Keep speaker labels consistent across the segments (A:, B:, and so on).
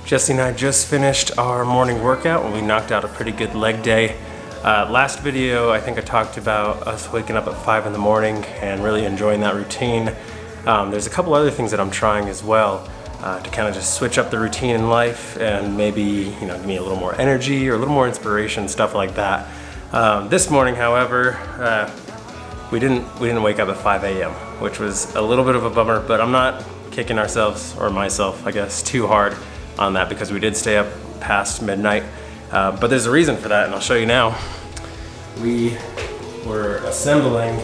A: Jesse and I just finished our morning workout and we knocked out a pretty good leg day. Last video, I think I talked about us waking up at 5 in the morning and really enjoying that routine. There's a couple other things that I'm trying as well to kind of just switch up the routine in life and maybe give me a little more energy or a little more inspiration, stuff like that. This morning, however, we didn't wake up at 5 a.m., which was a little bit of a bummer, but I'm not kicking ourselves, or myself, I guess, too hard on that because we did stay up past midnight. But there's a reason for that, and I'll show you now. We were assembling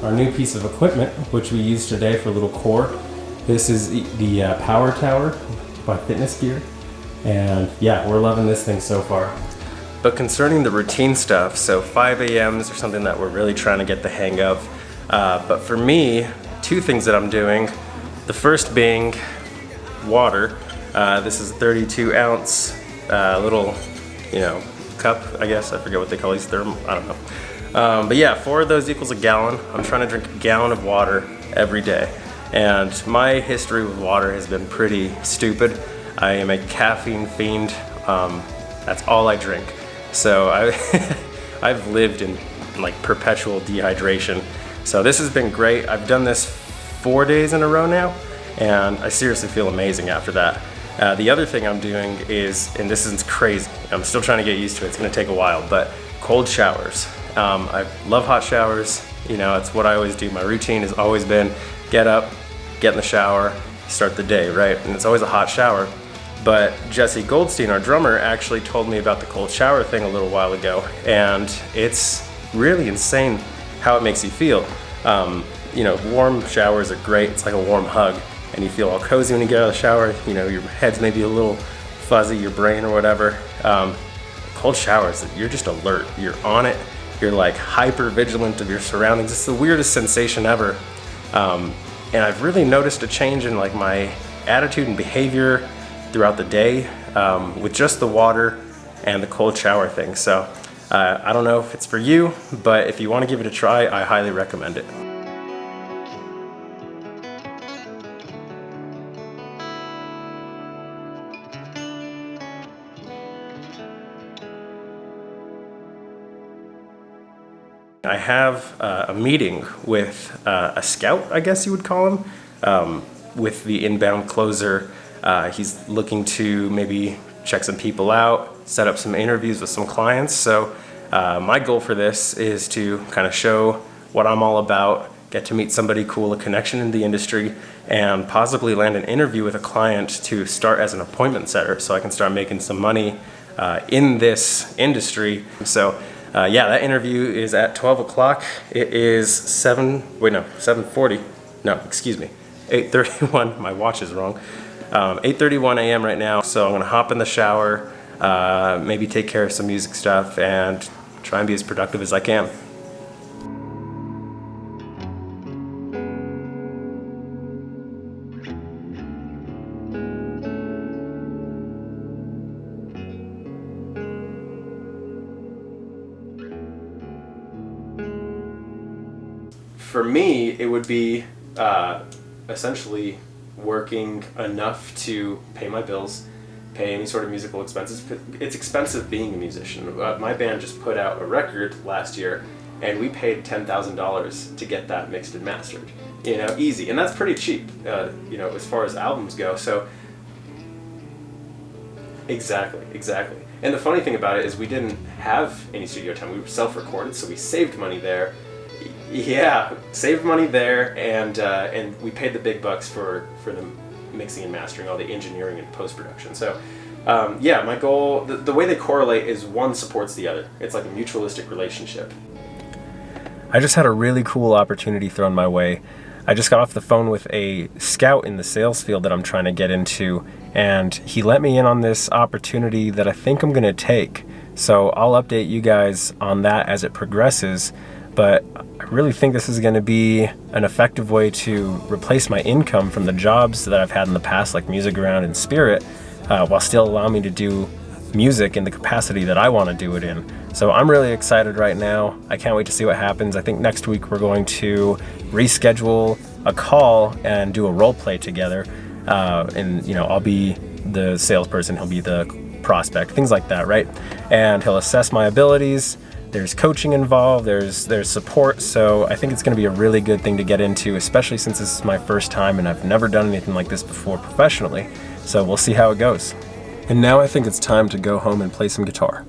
A: our new piece of equipment, which we used today for a little core. This is the Power Tower by Fitness Gear, and yeah, we're loving this thing so far. But concerning the routine stuff, so 5 a.m.s are something that we're really trying to get the hang of. But for me, two things that I'm doing. The first being water. This is a 32-ounce little, cup, I guess. I forget what they call these. I don't know. But yeah, 4 of those equals a gallon. I'm trying to drink a gallon of water every day. And my history with water has been pretty stupid. I am a caffeine fiend. That's all I drink. So I've lived in like perpetual dehydration. So this has been great. I've done this 4 days in a row now, and I seriously feel amazing after that. The other thing I'm doing is, and this is crazy, I'm still trying to get used to it, it's gonna take a while, but cold showers. I love hot showers, it's what I always do. My routine has always been get up, get in the shower, start the day, right? And it's always a hot shower. But Jesse Goldstein, our drummer, actually told me about the cold shower thing a little while ago, and it's really insane how it makes you feel. Warm showers are great, it's like a warm hug. And you feel all cozy when you get out of the shower. Your head's maybe a little fuzzy, your brain or whatever. Cold showers, you're just alert. You're on it. You're like hyper vigilant of your surroundings. It's the weirdest sensation ever. And I've really noticed a change in like my attitude and behavior throughout the day with just the water and the cold shower thing. So I don't know if it's for you, but if you want to give it a try, I highly recommend it. I have a meeting with a scout, I guess you would call him, with the inbound closer. He's looking to maybe check some people out, set up some interviews with some clients. So my goal for this is to kind of show what I'm all about, get to meet somebody cool, a connection in the industry, and possibly land an interview with a client to start as an appointment setter so I can start making some money in this industry. So that interview is at 12 o'clock. It is 7:40. No, excuse me, 8:31. My watch is wrong. 8:31 a.m. right now. So I'm gonna hop in the shower, maybe take care of some music stuff, and try and be as productive as I can. For me, it would be essentially working enough to pay my bills, pay any sort of musical expenses. It's expensive being a musician. My band just put out a record last year, and we paid $10,000 to get that mixed and mastered. Easy, and that's pretty cheap. As far as albums go. So exactly. And the funny thing about it is we didn't have any studio time. We were self-recorded, so we saved money there. Yeah, saved money there, and we paid the big bucks for the mixing and mastering, all the engineering and post-production. So, my goal, the way they correlate is one supports the other. It's like a mutualistic relationship. I just had a really cool opportunity thrown my way. I just got off the phone with a scout in the sales field that I'm trying to get into, and he let me in on this opportunity that I think I'm going to take. So I'll update you guys on that as it progresses. But I really think this is going to be an effective way to replace my income from the jobs that I've had in the past, like Music Around and Spirit, while still allowing me to do music in the capacity that I want to do it in. So I'm really excited right now. I can't wait to see what happens. I think next week we're going to reschedule a call and do a role play together. And I'll be the salesperson, he'll be the prospect, things like that, right? And he'll assess my abilities. There's coaching involved, there's support, so I think it's going to be a really good thing to get into, especially since this is my first time and I've never done anything like this before professionally. So we'll see how it goes. And now I think it's time to go home and play some guitar.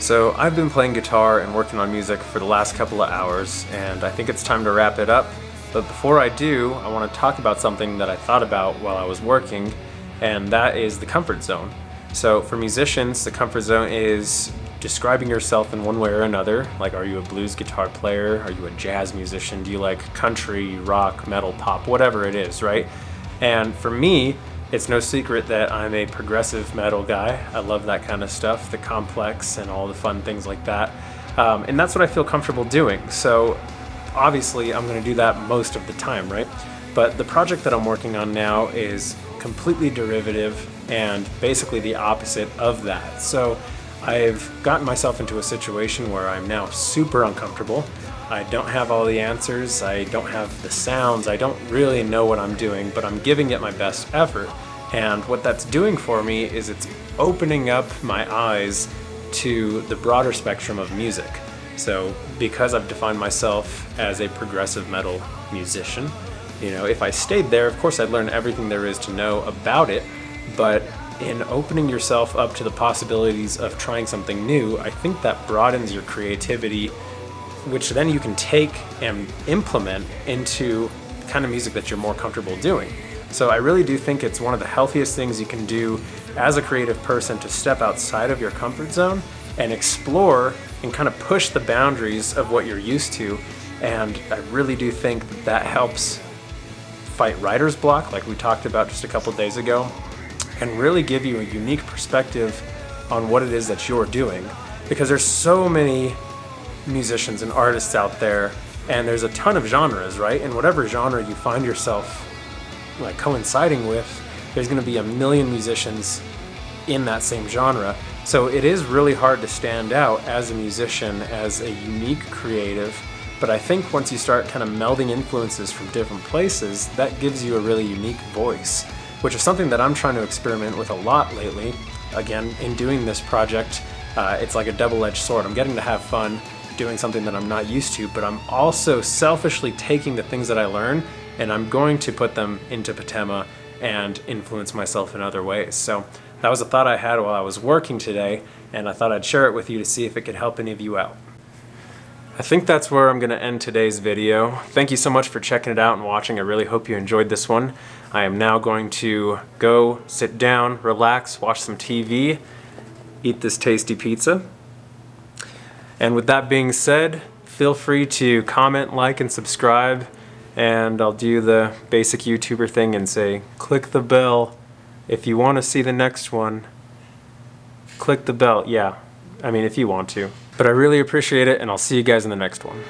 A: So I've been playing guitar and working on music for the last couple of hours, and I think it's time to wrap it up. But before I do, I want to talk about something that I thought about while I was working, and that is the comfort zone. So for musicians, the comfort zone is describing yourself in one way or another. Like, are you a blues guitar player? Are you a jazz musician? Do you like country, rock, metal, pop, whatever it is, right? And for me, it's no secret that I'm a progressive metal guy. I love that kind of stuff, the complex and all the fun things like that. And that's what I feel comfortable doing. So obviously I'm going to do that most of the time, right? But the project that I'm working on now is completely derivative and basically the opposite of that. So I've gotten myself into a situation where I'm now super uncomfortable. I don't have all the answers, I don't have the sounds, I don't really know what I'm doing, but I'm giving it my best effort. And what that's doing for me is it's opening up my eyes to the broader spectrum of music. So because I've defined myself as a progressive metal musician, you know, if I stayed there, of course I'd learn everything there is to know about it, but in opening yourself up to the possibilities of trying something new, I think that broadens your creativity, which then you can take and implement into the kind of music that you're more comfortable doing. So I really do think it's one of the healthiest things you can do as a creative person, to step outside of your comfort zone and explore and kind of push the boundaries of what you're used to. And I really do think that that helps fight writer's block, like we talked about just a couple days ago, and really give you a unique perspective on what it is that you're doing. Because there's so many musicians and artists out there, and there's a ton of genres, right? And whatever genre you find yourself like coinciding with, there's going to be a million musicians
B: in that same genre. So it is really hard to stand out as a musician, as a unique creative, but I think once you start kind of melding influences from different places, that gives you a really unique voice, which is something that I'm trying to experiment with a lot lately. Again, in doing this project, it's like a double-edged sword. I'm getting to have fun doing something that I'm not used to, but I'm also selfishly taking the things that I learn and I'm going to put them into Patema and influence myself in other ways. So that was a thought I had while I was working today, and I thought I'd share it with you to see if it could help any of you out. I think that's where I'm going to end today's video. Thank you so much for checking it out and watching. I really hope you enjoyed this one. I am now going to go sit down, relax, watch some TV, eat this tasty pizza. And with that being said, feel free to comment, like, and subscribe. And I'll do the basic YouTuber thing and say, click the bell if you want to see the next one. Click the bell, yeah. I mean, if you want to. But I really appreciate it, and I'll see you guys in the next one.